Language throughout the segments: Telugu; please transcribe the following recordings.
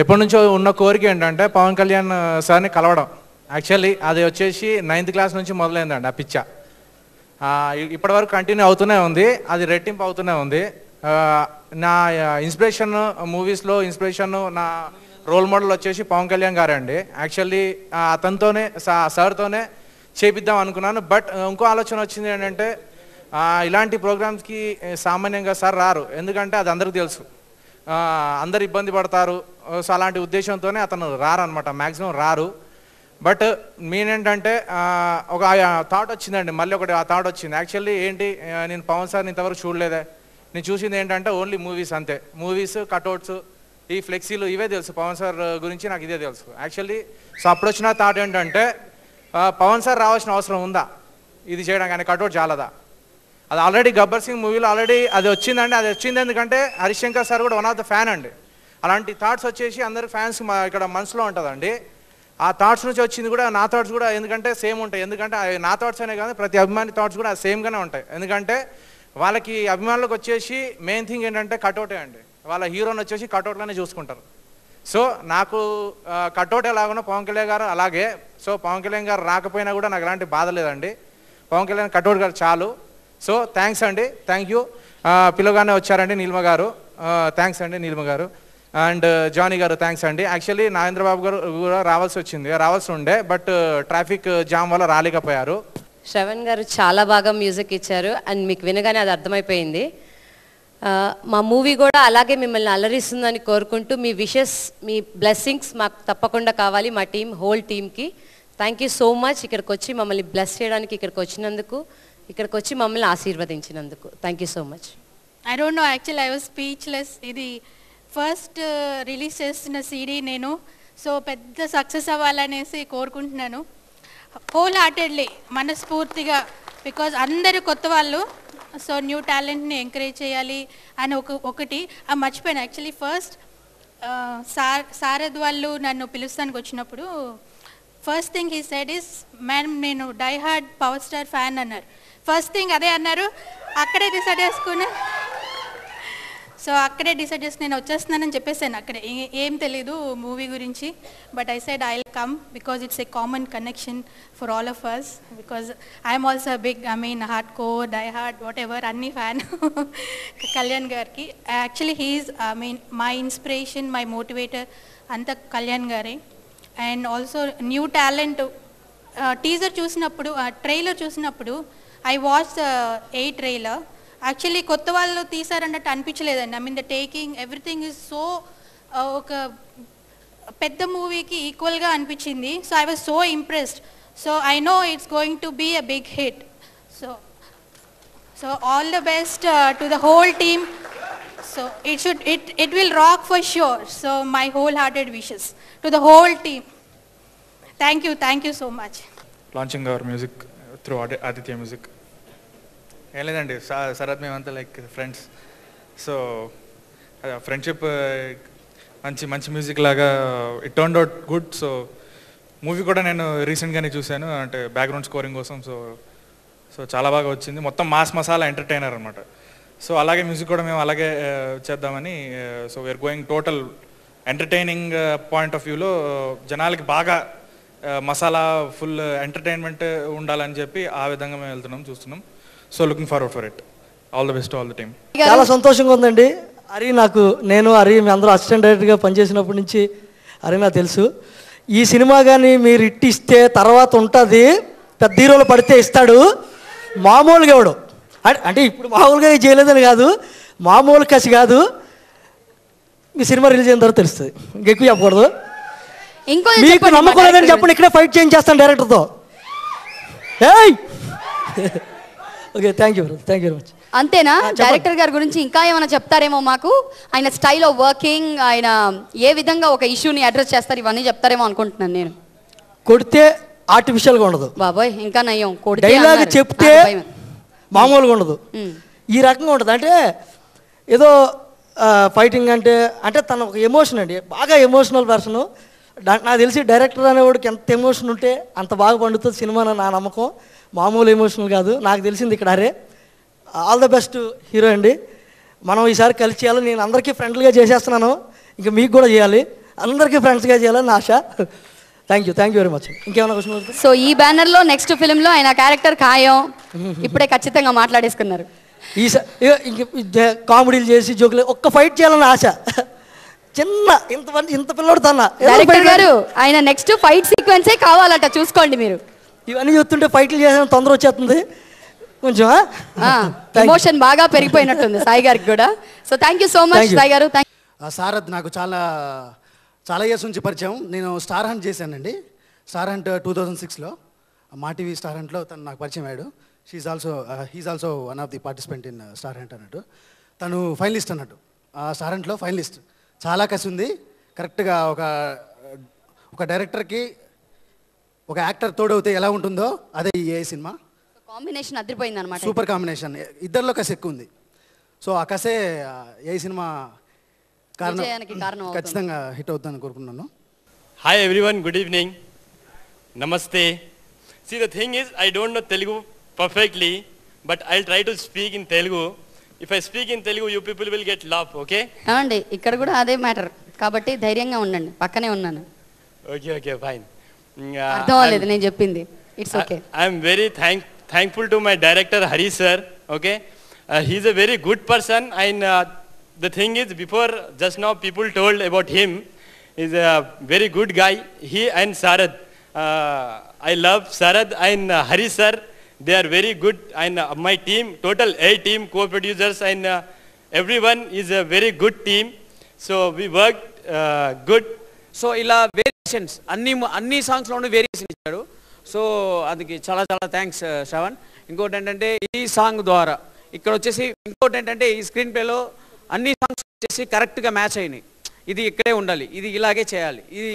ఎప్పటి నుంచో ఉన్న కోరిక ఏంటంటే పవన్ కళ్యాణ్ సార్ని కలవడం. యాక్చువల్లీ అది వచ్చేసి 9th క్లాస్ నుంచి మొదలైందండి ఆ పిచ్చ. ఇప్పటివరకు కంటిన్యూ అవుతూనే ఉంది, అది రెట్టింపు అవుతూనే ఉంది. నా ఇన్స్పిరేషన్ మూవీస్లో నా రోల్ మోడల్ వచ్చేసి పవన్ కళ్యాణ్ గారే అండి. యాక్చువల్లీ అతనితోనే సార్తోనే చేపిద్దాం అనుకున్నాను. బట్ ఇంకో ఆలోచన వచ్చింది ఏంటంటే ఇలాంటి ప్రోగ్రామ్స్కి సామాన్యంగా సార్ రారు, ఎందుకంటే అది అందరికీ తెలుసు, అందరు ఇబ్బంది పడతారు. సో అలాంటి ఉద్దేశంతోనే అతను రారనమాట, మ్యాక్సిమం రారు. బట్ మీనేంటంటే ఒక థాట్ వచ్చిందండి, మళ్ళీ ఒకటి ఆ థాట్ వచ్చింది. యాక్చువల్లీ ఏంటి, నేను పవన్ సార్ని ఇంతవరకు చూడలేదే, నేను చూసింది ఏంటంటే ఓన్లీ మూవీస్ అంతే. మూవీస్, కట్అవుట్స్, ఈ ఫ్లెక్సీలు ఇవే తెలుసు, పవన్ సార్ గురించి నాకు ఇదే తెలుసు యాక్చువల్లీ. సో అప్పుడు వచ్చిన థాట్ ఏంటంటే పవన్ సార్ రావాల్సిన అవసరం ఉందా ఇది చేయడానికి, కానీ కట్అవుట్ చాలదా. అది ఆల్రెడీ గబ్బర్ సింగ్ మూవీలో ఆల్రెడీ అది వచ్చిందండి. అది వచ్చింది ఎందుకంటే హరిశంకర్ సార్ కూడా వన్ ఆఫ్ ద ఫ్యాన్ అండి. అలాంటి థాట్స్ వచ్చేసి అందరి ఫ్యాన్స్ ఇక్కడ మనసులో ఉంటుందండి. ఆ థాట్స్ నుంచి వచ్చింది కూడా నా థాట్స్ కూడా ఎందుకంటే సేమ్ ఉంటాయి. ఎందుకంటే నా థాట్స్ అనే కాదు, ప్రతి అభిమాని థాట్స్ కూడా సేమ్గానే ఉంటాయి. ఎందుకంటే వాళ్ళకి అభిమానులకు వచ్చేసి మెయిన్ థింగ్ ఏంటంటే కట్అవుటే అండి. వాళ్ళ హీరోని వచ్చేసి కట్అవుట్లోనే చూసుకుంటారు. సో నాకు కట్అవుట్ ఎలాగో పవన్ కళ్యాణ్ గారు అలాగే. సో పవన్ కళ్యాణ్ గారు రాకపోయినా కూడా నాకు ఎలాంటి బాధ లేదండి, పవన్ కళ్యాణ్ కట్అవుట్ గారు చాలు. సో థ్యాంక్స్ అండి, థ్యాంక్ యూ. పిలవగానే వచ్చారండి నీలిమ గారు, థ్యాంక్స్ అండి నీలిమ గారు. అండ్ జానీ గారు థ్యాంక్స్ అండి. యాక్చువల్లీ నాగేంద్రబాబు గారు కూడా రావాల్సి ఉండే, బట్ ట్రాఫిక్ జామ్ వల్ల రాలేకపోయారు. శ్రవణ్ గారు చాలా బాగా మ్యూజిక్ ఇచ్చారు అండ్ మీకు వినగానే అది అర్థమైపోయింది. మా మూవీ కూడా అలాగే మిమ్మల్ని అలరిస్తుందని కోరుకుంటూ మీ విషెస్, మీ బ్లెస్సింగ్స్ మాకు తప్పకుండా కావాలి, మా టీం, హోల్ టీమ్కి. Thank you so much. ఇక్కడికి వచ్చి మమ్మల్ని బ్లెస్ చేయడానికి ఇక్కడికి వచ్చినందుకు, ఇక్కడికి వచ్చి మమ్మల్ని ఆశీర్వదించినందుకు thank you so much. I don't know, actually I was speechless. ఇది ఫస్ట్ రిలీజ్ చేస్తున్న సీడీ నేను, సో పెద్ద సక్సెస్ అవ్వాలనేసి కోరుకుంటున్నాను హోల్ హార్టెడ్లీ, మనస్ఫూర్తిగా. బికాజ్ అందరూ కొత్త వాళ్ళు, సో న్యూ టాలెంట్ని ఎంకరేజ్ చేయాలి అని ఒకటి మర్చిపోయాను. యాక్చువల్లీ ఫస్ట్ సారథ్ వాళ్ళు నన్ను పిలుస్తానికి వచ్చినప్పుడు first thing he said is, madam నేను die hard power star fan అన్నారు. ఫస్ట్ థింగ్ అదే అన్నారు, అక్కడే డిసైడ్ చేసుకున్నా. సో అక్కడే డిసైడ్ చేసి నేను వచ్చేస్తున్నానని చెప్పేసాను. అక్కడే ఏం తెలీదు మూవీ గురించి, but I said I will come because it's a common connection for all of us. Because I'm also big, hard core, die hard, whatever, అన్ని ఫ్యాన్ కళ్యాణ్ గారికి. Actually he's my inspiration, my motivator అంతా కళ్యాణ్ గారే. And also new talent teaser చూసినప్పుడు, ట్రైలర్ చూసినప్పుడు I watch a trailer. Actually కొత్త వాళ్ళు తీసారన్నట్టు అనిపించలేదండి. The taking everything is so ఒక పెద్ద మూవీకి ఈక్వల్గా అనిపించింది. So I was so impressed. So I know it's going to be a big hit. So all the best to the whole team. So it will rock for sure. So my wholehearted wishes to the whole team. Thank you so much. Launching our music through Aditya Music. ఏం లేదండి, శరత్ మేమంతా లైక్ ఫ్రెండ్స్. సో ఫ్రెండ్షిప్ మంచి మ్యూజిక్ లాగా it turned out good. So movie కూడా నేను రీసెంట్గానే చూశాను, అంటే బ్యాక్గ్రౌండ్ స్కోరింగ్ కోసం. సో చాలా బాగా వచ్చింది. మొత్తం మాస్ మసాలా ఎంటర్టైనర్ అనమాట. సో అలాగే మ్యూజిక్ కూడా మేము అలాగే చేద్దామని. So we are going total entertaining point of వ్యూలో జనాలకి బాగా మసాలా ఫుల్ ఎంటర్టైన్మెంట్ ఉండాలని చెప్పి ఆ విధంగా మేము వెళ్తున్నాం, చూస్తున్నాం. So looking forward for it. All the best all the team. చాలా సంతోషంగా ఉందండి. నేను హరి మీ అందరూ అసిస్టెంట్ డైరెక్టర్గా పనిచేసినప్పటి నుంచి హరి నాకు తెలుసు. ఈ సినిమా కానీ మీరు ఇస్తే తర్వాత ఉంటుంది, పెద్ద హీరోలు పడితే ఇస్తాడు. మామూలుగా ఎవడు అంటే ఇప్పుడు మామూలుగా చేయలేదని కాదు, మామూలు కసి కాదు. మీ సినిమా రిలీజ్ అయిన తర్వాత తెలుస్తుంది, ఇంకెక్కువ చెప్పకూడదు. మీకు నమ్మకం లేదని చెప్పండి, ఇక్కడే ఫైట్ చేస్తాను డైరెక్టర్తో. Okay, thank you very much. అంతేనా? డైరెక్టర్ గారి గురించి ఇంకా ఏమైనా చెప్తారేమో మాకు. ఆయన స్టైల్ ఆఫ్ వర్కింగ్, ఆయన ఏ విధంగా ఒక ఇష్యూని అడ్రస్ చేస్తారు, ఇవన్నీ చెప్తారేమో అనుకుంటున్నాను నేను. కొడితే ఆర్టిఫిషియల్గా ఉండదు బాబోయ్, ఇంకా నయ్యం. డైలాగ్ చెప్తే మామూలుగా ఉండదు, ఈ రకంగా ఉంటుంది. అంటే ఏదో ఫైటింగ్ అంటే తన ఒక ఎమోషన్ అండి, బాగా ఎమోషనల్ పర్సన్. నాకు తెలిసి డైరెక్టర్ అనేవాడికి ఎంత ఎమోషన్ ఉంటే అంత బాగా పండుతుంది సినిమా, నా నమ్మకం. మామూలు ఎమోషనల్ కాదు. నాకు తెలిసింది ఇక్కడ అరే ఆల్ ద బెస్ట్ హీరో అండి. మనం ఈసారి కలిసి చేయాలి. నేను అందరికీ ఫ్రెండ్లీగా చేసేస్తున్నాను, ఇంకా మీకు కూడా చేయాలి, అందరికీ ఫ్రెండ్స్గా చేయాలని ఆశ. Thank you very much. ఇంకేమైనా క్వశ్చన్? సో ఈ బ్యానర్లో నెక్స్ట్ ఫిల్మ్లో ఆయన క్యారెక్టర్ ఖాయం, ఇప్పుడే ఖచ్చితంగా మాట్లాడేసుకున్నారు. కామెడీలు చేసి జోకులు ఒక్క ఫైట్ చేయాలని ఆశ. చిన్న ఇంత పిల్లడు తన డైరెక్టర్ గారు, ఆయన నెక్స్ట్ ఫైట్ సీక్వెన్సే కావాలట, చూసుకోండి మీరు. ఇవన్నీ చూస్తుంటే ఫైట్లు చేసిన తొందర వచ్చేస్తుంది కొంచెం. ఎమోషన్ బాగా పెరిగిపోయినట్టుంది సాయి గారికి కూడా. So thank you so much Sai గారు. సారథ్ నాకు చాలా ఇయర్స్ నుంచి పరిచయం. నేను స్టార్ హంట్ చేశానండి. స్టార్ హంట్ 2006లో మా టీవీ స్టార్ హంట్లో తను నాకు పరిచయం అయ్యాడు. He is also one of the participant in star hunt అన్నట్టు. తను ఫైనలిస్ట్ అన్నట్టు, స్టార్ హంట్లో ఫైనలిస్ట్. చాలా కసి ఉంది. కరెక్ట్గా ఒక డైరెక్టర్కి ఒక యాక్టర్ తోడవుతే ఎలా ఉంటుందో అదే ఈ సినిమా. కాంబినేషన్ అదిరిపోయింది అనమాట. Super combination. ఇద్దరిలో కసి ఎక్కువ ఉంది. సో ఆ కసే ఏ సినిమా కారణం ఖచ్చితంగా హిట్ అవుతుందని కోరుకుంటున్నాను. హాయ్ ఎవ్రీవన్, గుడ్ ఈవినింగ్, నమస్తే. See, the thing is, I don't know Telugu perfectly, but I'll try to speak in Telugu. If I speak in Telugu, you people will get laugh, okay? అవునండి, ఇక్కడ కూడా అదే మ్యాటర్ కాబట్టి ధైర్యంగా ఉండండి, పక్కనే ఉన్నాను. Okay, fine. అర్థం అవ్వలేదు నేను చెప్పింది. It's okay. I am very thankful to my director Hari sir, okay? He's a very good person, and the thing is, before just now people told about him, he's a very good guy. He and Sarad, I love Sarad and Hari sir. They are very good, and my team, total 8 team co-producers, and everyone is a very good team. So we worked good. So ఇలా వేరియేషన్స్ అన్ని సాంగ్స్లోనూ వేరియేషన్ ఇచ్చాడు. సో అందుకే చాలా థ్యాంక్స్ శ్రవణ్. ఇంకోటి ఏంటంటే ఈ సాంగ్ ద్వారా ఇక్కడ వచ్చేసి ఇంకోటి ఏంటంటే ఈ స్క్రీన్ ప్లేలో అన్ని సాంగ్స్ వచ్చేసి కరెక్ట్గా మ్యాచ్ అయినాయి. ఇది ఇక్కడే ఉండాలి, ఇది ఇలాగే చేయాలి, ఇది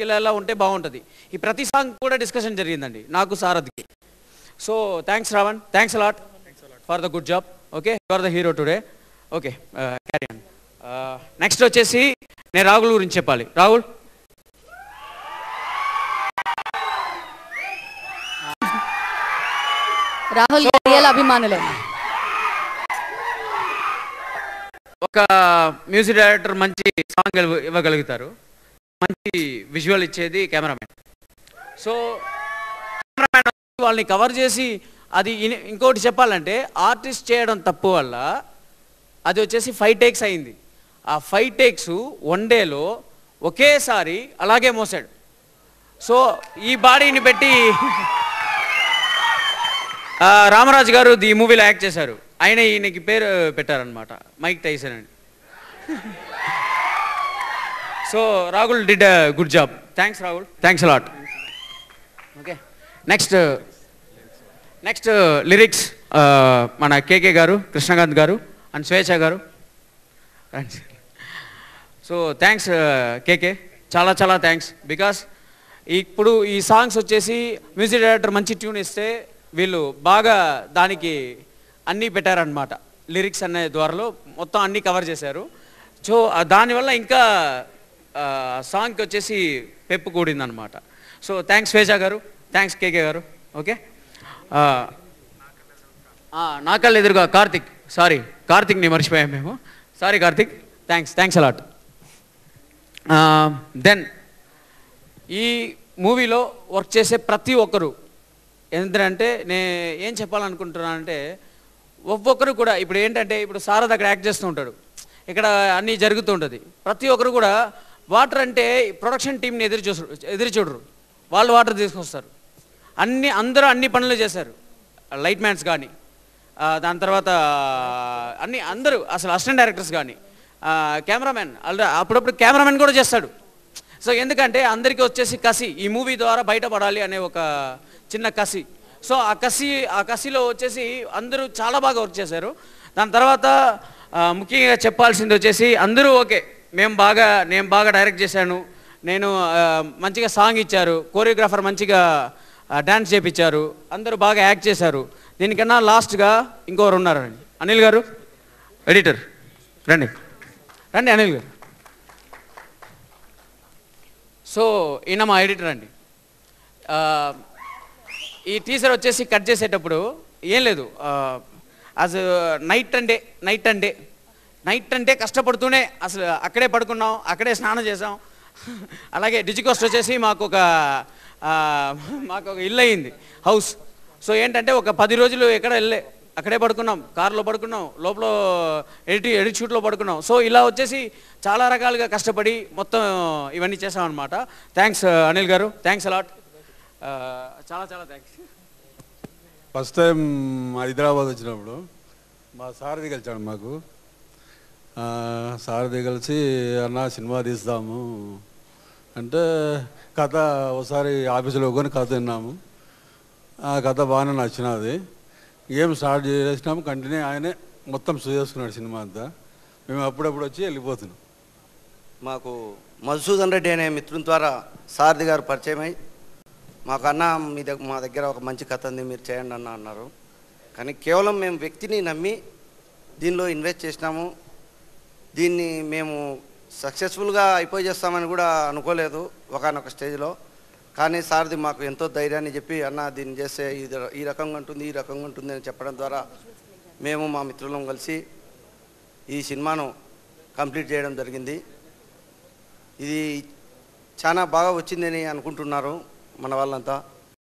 ఇలా ఉంటే బాగుంటుంది. ఈ ప్రతి సాంగ్ కూడా డిస్కషన్ జరిగిందండి నాకు సారథ్కి. So thanks Shravan, thanks a lot for the good job. Okay, you are the hero today. Okay, carry on. Next వచ్చేసి నేను రాహుల్ గురించి చెప్పాలి. రాహుల్, రియల్ అభిమానులే. ఒక మ్యూజిక్ డైరెక్టర్ మంచి సాంగ్ ఇవ్వగలుగుతారు, మంచి విజువల్ ఇచ్చేది కెమెరామెన్. సో కెమెరామెన్ వాళ్ళని కవర్ చేసి అది ఇంకోటి చెప్పాలంటే ఆర్టిస్ట్ చేయడం తప్పు వల్ల అది వచ్చేసి 5 టేక్స్ అయింది. ఆ 5 టేక్స్ 1 డేలో ఒకేసారి అలాగే మోసాడు. సో ఈ బాడీని పెట్టి రామరాజు గారు ఈ మూవీలో యాక్ట్ చేశారు. ఆయన ఈయనకి పేరు పెట్టారనమాట, మైక్ టైసన్ అని. So Rahul did a good job. Thanks Rahul, thanks a lot. Okay, next lyrics మన కేకే గారు, కృష్ణకాంత్ గారు అండ్ స్వేచ్ఛ గారు. సో థ్యాంక్స్ కేకే, చాలా థ్యాంక్స్. బికాస్ ఇప్పుడు ఈ సాంగ్స్ వచ్చేసి మ్యూజిక్ డైరెక్టర్ మంచి ట్యూన్ ఇస్తే వీళ్ళు బాగా దానికి అన్నీ పెట్టారనమాట. లిరిక్స్ అనే ద్వారాలో మొత్తం అన్నీ కవర్ చేశారు. సో దానివల్ల ఇంకా సాంగ్కి వచ్చేసి పెప్పు కూడిందనమాట. సో థ్యాంక్స్ శ్వేజ గారు, థ్యాంక్స్ కేకే గారు. ఓకే, నాకల్ ఎదురుగా కార్తిక్, సారీ కార్తిక్ని మర్చిపోయాం మేము, sorry Karthik, thanks a lot. Then ఈ మూవీలో వర్క్ చేసే ప్రతి ఒక్కరు ఎందుకంటే ఏం చెప్పాలనుకుంటున్నానంటే ఒక్కొక్కరు కూడా ఇప్పుడు ఏంటంటే ఇప్పుడు సారథ్ అక్కడ యాక్ట్ చేస్తూ ఉంటాడు, ఇక్కడ అన్నీ జరుగుతూ ఉంటుంది. ప్రతి ఒక్కరు కూడా వాటర్ అంటే ప్రొడక్షన్ టీంని ఎదురు చూడరు, వాళ్ళు వాటర్ తీసుకొస్తారు. అందరూ అన్ని పనులు చేశారు, లైట్ మ్యాన్స్ కానీ, దాని తర్వాత అందరూ అసలు అసిస్టెంట్ డైరెక్టర్స్ కానీ, కెమెరామెన్ అప్పుడప్పుడు కెమెరామెన్ కూడా చేస్తాడు. సో ఎందుకంటే అందరికీ వచ్చేసి కసి, ఈ మూవీ ద్వారా బయటపడాలి అనే ఒక చిన్న కసి. సో ఆ కసిలో వచ్చేసి అందరూ చాలా బాగా వర్క్ చేశారు. దాని తర్వాత ముఖ్యంగా చెప్పాల్సింది వచ్చేసి అందరూ ఓకే, నేను బాగా డైరెక్ట్ చేశాను, నేను మంచిగా సాంగ్ ఇచ్చారు, కోరియోగ్రాఫర్ మంచిగా డ్యాన్స్ చేయించారు, అందరూ బాగా యాక్ట్ చేశారు. దీనికన్నా లాస్ట్గా ఇంకొకరు ఉన్నారండి, అనిల్ గారు ఎడిటర్, రండి అనిల్ గారు. సో ఈయన మా ఎడిటర్ అండి. ఈ టీజర్ వచ్చేసి కట్ చేసేటప్పుడు ఏం లేదు, అసలు నైట్ అంటే కష్టపడుతూనే అసలు అక్కడే పడుకున్నాం, అక్కడే స్నానం చేసాం. అలాగే డిజికోస్ట్ వచ్చేసి మాకు ఒక ఇల్లు అయింది, హౌస్. సో ఏంటంటే ఒక 10 రోజులు ఎక్కడ వెళ్ళే, అక్కడే పడుకున్నాం, కార్లో పడుకున్నాం, లోపల ఎడిట్ షూట్లో పడుకున్నాం. సో ఇలా వచ్చేసి చాలా రకాలుగా కష్టపడి మొత్తం ఇవన్నీ చేసాం అనమాట. థ్యాంక్స్ అనిల్ గారు, థ్యాంక్స్ అలాట్, చాలా థ్యాంక్స్. ఫస్ట్ టైం హైదరాబాద్ వచ్చినప్పుడు మా సారథి కలిసాడు మాకు. సారథి కలిసి అన్న సినిమా తీస్తాము అంటే కథ ఒకసారి ఆఫీసులో కొని కథ విన్నాము. ఆ కథ బాగానే నచ్చినది. గేమ్ స్టార్ట్ చేసినాము, కంటిన్యూ ఆయనే మొత్తం చేసుకున్నాడు సినిమా అంతా. మేము అప్పుడప్పుడు వచ్చి వెళ్ళిపోతున్నాం. మాకు మధుసూదన్ రెడ్డి అనే మిత్రుని ద్వారా సారథి గారు పరిచయమై మాకు అన్న మా దగ్గర ఒక మంచి కథ ఉంది, మీరు చేయండి అన్న అన్నారు. కానీ కేవలం మేము వ్యక్తిని నమ్మి దీనిలో ఇన్వెస్ట్ చేసినాము. దీన్ని మేము సక్సెస్ఫుల్గా అయిపోయి చేస్తామని కూడా అనుకోలేదు ఒకనొక స్టేజ్లో. కానీ సారథి మాకు ఎంతో ధైర్యాన్ని చెప్పి అన్న దీన్ని చేస్తే ఈ రకంగా ఉంటుంది అని చెప్పడం ద్వారా మేము మా మిత్రులం కలిసి ఈ సినిమాను కంప్లీట్ చేయడం జరిగింది. ఇది చాలా బాగా వచ్చిందని అనుకుంటున్నారు మన వాళ్ళంతా.